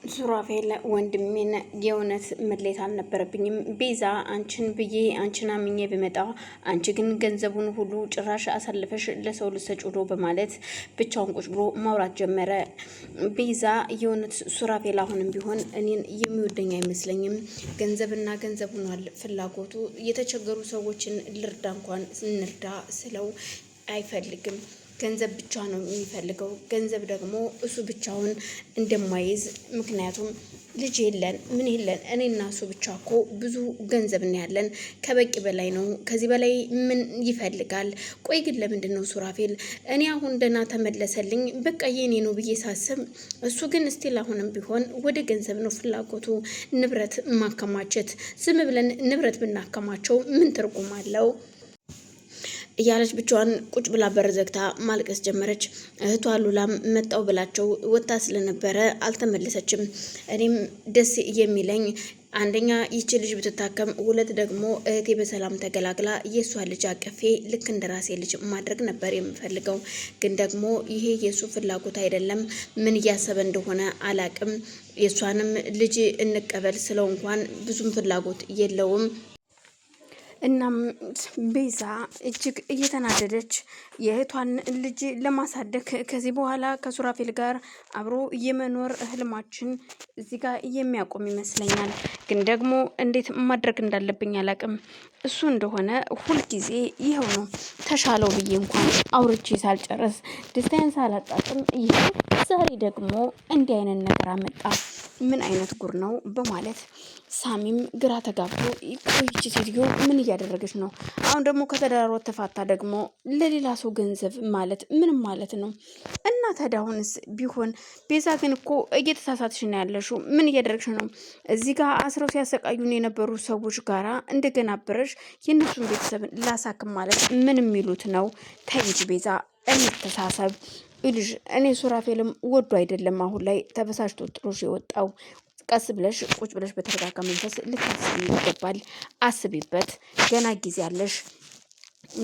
ሱራፌል ወንድሜን የእውነት መለየት አልነበረብኝም። ቤዛ አንቺን ብዬ አንቺን አምኜ ብመጣ አንቺ ግን ገንዘቡን ሁሉ ጭራሽ አሳልፈሽ ለሰው ልሰጭ ብሎ በማለት ብቻውን ቁጭ ብሎ ማውራት ጀመረ። ቤዛ የእውነት ሱራፌል አሁንም ቢሆን እኔን የሚወደኝ አይመስለኝም። ገንዘብና ገንዘብ ሆኗል ፍላጎቱ። የተቸገሩ ሰዎችን ልርዳ እንኳን እንርዳ ስለው አይፈልግም። ገንዘብ ብቻ ነው የሚፈልገው። ገንዘብ ደግሞ እሱ ብቻውን እንደማይዝ ምክንያቱም ልጅ የለን ምን የለን እኔና እሱ ብቻ እኮ ብዙ ገንዘብ ነው ያለን፣ ከበቂ በላይ ነው። ከዚህ በላይ ምን ይፈልጋል? ቆይ ግን ለምንድን ነው ሱራፌል እኔ አሁን ደህና ተመለሰልኝ በቃ የኔ ነው ብዬ ሳስብ፣ እሱ ግን ስቲል አሁንም ቢሆን ወደ ገንዘብ ነው ፍላጎቱ። ንብረት ማከማቸት። ዝም ብለን ንብረት ብናከማቸው ምን ትርጉም አለው? እያለች ብቻዋን ቁጭ ብላ በር ዘግታ ማልቀስ ጀመረች። እህቷ ሉላም መጣው ብላቸው ወጣ ስለነበረ አልተመለሰችም። እኔም ደስ የሚለኝ አንደኛ ይቺ ልጅ ብትታከም፣ ሁለት ደግሞ እህቴ በሰላም ተገላግላ የእሷ ልጅ አቀፌ ልክ እንደራሴ ልጅ ማድረግ ነበር የምፈልገው። ግን ደግሞ ይሄ የእሱ ፍላጎት አይደለም። ምን እያሰበ እንደሆነ አላቅም። የእሷንም ልጅ እንቀበል ስለው እንኳን ብዙም ፍላጎት የለውም። እናም ቤዛ እጅግ እየተናደደች የእህቷን ልጅ ለማሳደግ ከዚህ በኋላ ከሱራፌል ጋር አብሮ የመኖር ህልማችን እዚህ ጋር የሚያቆም ይመስለኛል። ግን ደግሞ እንዴት ማድረግ እንዳለብኝ አላቅም። እሱ እንደሆነ ሁልጊዜ ይኸው ነው። ተሻለው ብዬ እንኳን አውርቼ ሳልጨርስ ደስታዬን ሳላጣጥም ይኸው ዛሬ ደግሞ እንዲህ አይነት ነገር አመጣ። ምን አይነት ጉር ነው በማለት ሳሚም ግራ ተጋብቶ ቆይቺ ሴትዮ ምን እያደረገች ነው? አሁን ደግሞ ከተዳሮት ተፋታ ደግሞ ለሌላ ሰው ገንዘብ ማለት ምን ማለት ነው? እና ታዲያ አሁንስ ቢሆን ቤዛ ግን እኮ እየተሳሳትሽ ነው ያለሽው። ምን እያደረግሽ ነው? እዚህ ጋር አስረው ሲያሰቃዩን የነበሩ ሰዎች ጋራ እንደገና አብረሽ የእነሱን ቤተሰብ ላሳክም ማለት ምን የሚሉት ነው? ተይ እንጂ ቤዛ እንተሳሰብ። ልጅ እኔ ሱራፌልም ወዶ አይደለም አሁን ላይ ተበሳጭቶ ጥሎሽ የወጣው። ቀስ ብለሽ ቁጭ ብለሽ በተረጋጋ መንፈስ ልታስቢ ይገባል። አስቢበት። ገና ጊዜ አለሽ።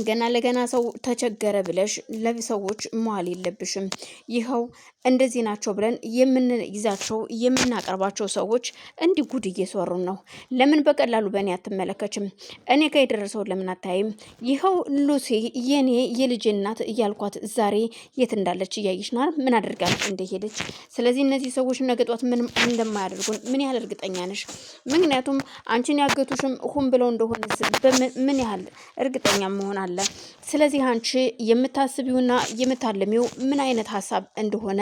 ገና ለገና ሰው ተቸገረ ብለሽ ለሰዎች መዋል የለብሽም። ይኸው እንደዚህ ናቸው ብለን የምንይዛቸው የምናቀርባቸው ሰዎች እንዲህ ጉድ እየሰሩን ነው። ለምን በቀላሉ በእኔ አትመለከችም? እኔ ጋር የደረሰውን ለምን አታይም? ይኸው ሉሲ የኔ የልጅ እናት እያልኳት ዛሬ የት እንዳለች እያየች ነው። ምን አድርጋለች እንደሄደች። ስለዚህ እነዚህ ሰዎች ነገ ጧት ምን እንደማያደርጉን ምን ያህል እርግጠኛ ነሽ? ምክንያቱም አንቺን ያገቱሽም ሁን ብለው እንደሆነ ምን ያህል እርግጠኛ መሆን አለ። ስለዚህ አንቺ የምታስቢውና የምታልሚው ምን አይነት ሀሳብ እንደሆነ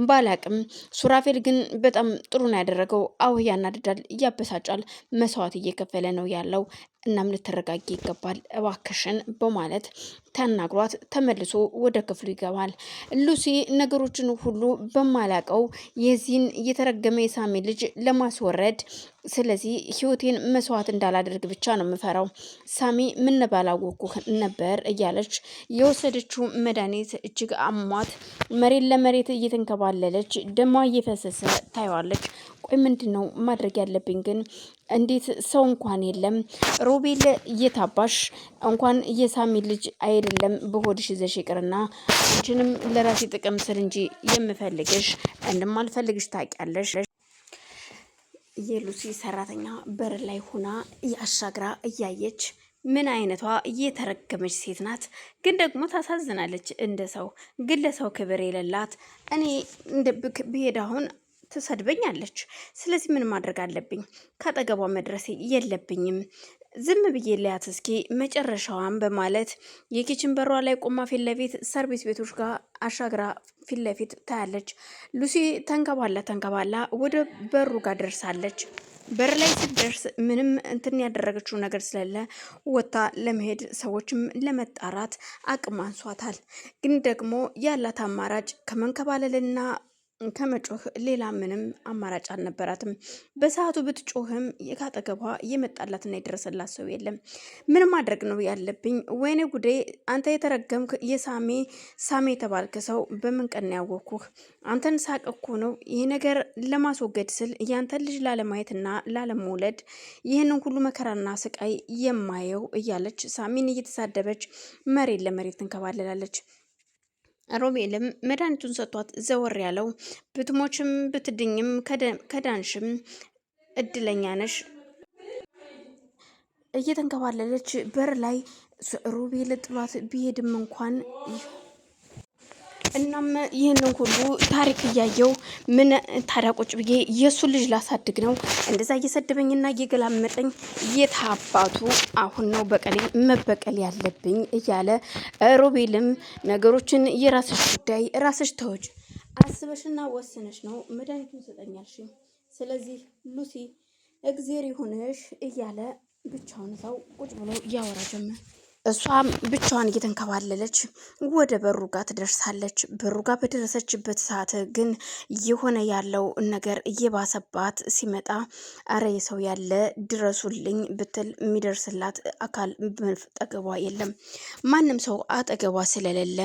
ባላቅም፣ ሱራፌል ግን በጣም ጥሩ ነው ያደረገው። አዎ ያናድዳል፣ ያበሳጫል፣ መስዋዕት እየከፈለ ነው ያለው። እናም ልትረጋጊ ይገባል እባክሽን በማለት ተናግሯት ተመልሶ ወደ ክፍሉ ይገባል። ሉሲ ነገሮችን ሁሉ በማላቀው የዚህን የተረገመ የሳሚ ልጅ ለማስወረድ፣ ስለዚህ ህይወቴን መስዋዕት እንዳላደርግ ብቻ ነው የምፈራው። ሳሚ ምን ባላወቅኩ ነበር እያለች የወሰደችው መድኃኒት እጅግ አሟት መሬት ለመሬት እየተንከባለለች ደሟ እየፈሰሰ ታየዋለች። ቆይ ምንድን ነው ማድረግ ያለብኝ ግን? እንዴት ሰው እንኳን የለም? ሮቤል እየታባሽ እንኳን የሳሚ ልጅ አይደለም በሆድሽ ይዘሽ ይቅርና አንቺንም ለራሴ ጥቅም ስል እንጂ የምፈልግሽ እንደማልፈልግሽ ታውቂያለሽ። የሉሲ ሰራተኛ በር ላይ ሆና አሻግራ እያየች ምን አይነቷ የተረገመች ሴት ናት! ግን ደግሞ ታሳዝናለች። እንደ ሰው ግን ለሰው ክብር የሌላት። እኔ ብሄድ አሁን ትሰድበኛለች። ስለዚህ ምን ማድረግ አለብኝ? ከአጠገቧ መድረስ የለብኝም። ዝም ብዬ ሊያት እስኪ መጨረሻዋን በማለት የኪችን በሯ ላይ ቆማ ፊት ለፊት ሰርቪስ ቤቶች ጋር አሻግራ ፊት ለፊት ታያለች። ሉሲ ተንከባላ ወደ በሩ ጋር ደርሳለች። በር ላይ ስትደርስ ምንም እንትን ያደረገችው ነገር ስለሌለ ወታ ለመሄድ ሰዎችም ለመጣራት አቅም አንሷታል። ግን ደግሞ ያላት አማራጭ ከመንከባለልና ከመጮህ ሌላ ምንም አማራጭ አልነበራትም። በሰዓቱ ብትጮህም ካጠገቧ የመጣላትና የደረሰላት ሰው የለም። ምን ማድረግ ነው ያለብኝ? ወይኔ ጉዴ! አንተ የተረገምክ ሳሜ የተባልክ ሰው በምን ቀን ያወቅኩህ? አንተን ሳቅ እኮ ነው ይህ ነገር ለማስወገድ ስል ያንተን ልጅ ላለማየትና ላለመውለድ ይህንን ሁሉ መከራና ስቃይ የማየው እያለች ሳሚን እየተሳደበች መሬት ለመሬት ትንከባለላለች። ሮቤልም መድኃኒቱን ሰጥቷት ዘወር ያለው ብትሞችም ብትድኝም ከዳንሽም እድለኛ ነሽ እየተንከባለለች በር ላይ ሮቤል ጥሏት ቢሄድም እንኳን እናም ይህንን ሁሉ ታሪክ እያየው ምን ታዲያ ቁጭ ብዬ የእሱ ልጅ ላሳድግ ነው እንደዛ እየሰደበኝና እየገላመጠኝ የታባቱ አሁን ነው በቀሌ መበቀል ያለብኝ እያለ ሮቤልም ነገሮችን የራስሽ ጉዳይ ራስሽ ተወጅ አስበሽና ወስነሽ ነው መድኃኒቱን ሰጠኛልሽ ስለዚህ ሉሲ እግዜር ይሁንሽ እያለ ብቻውን ሰው ቁጭ ብሎ እያወራ ጀመር። እሷም ብቻዋን እየተንከባለለች ወደ በሩ ጋር ትደርሳለች። በሩ ጋር በደረሰችበት ሰዓት ግን የሆነ ያለው ነገር እየባሰባት ሲመጣ አረ የሰው ያለ ድረሱልኝ ብትል የሚደርስላት አካል አጠገቧ የለም። ማንም ሰው አጠገቧ ስለሌለ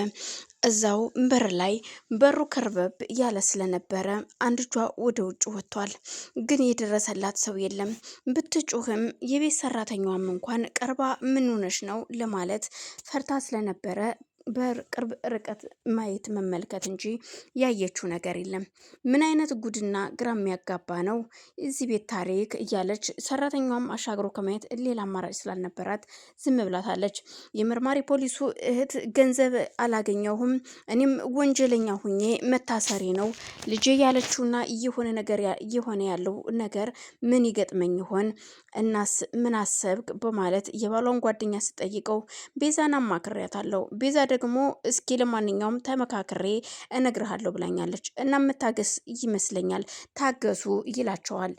እዛው በር ላይ በሩ ከርበብ ያለ ስለነበረ አንድ እጇ ወደ ውጭ ወጥቷል። ግን የደረሰላት ሰው የለም። ብትጩህም የቤት ሰራተኛዋም እንኳን ቀርባ ምን ሆነሽ ነው ለማለት ፈርታ ስለነበረ በቅርብ ርቀት ማየት መመልከት እንጂ ያየችው ነገር የለም። ምን አይነት ጉድና ግራ የሚያጋባ ነው እዚህ ቤት ታሪክ እያለች ሰራተኛዋም አሻግሮ ከማየት ሌላ አማራጭ ስላልነበራት ዝም ብላታለች። የመርማሪ ፖሊሱ እህት ገንዘብ አላገኘሁም እኔም ወንጀለኛ ሁኜ መታሰሪ ነው ልጄ ያለችውና እየሆነ ነገር እየሆነ ያለው ነገር ምን ይገጥመኝ ይሆን እናስ ምን አሰብክ በማለት የባሏን ጓደኛ ስጠይቀው ቤዛን አማክሬያታለሁ ቤዛ ደግሞ እስኪ ለማንኛውም ተመካክሬ እነግርሃለሁ ብላኛለች እና መታገስ ይመስለኛል ታገሱ ይላቸዋል።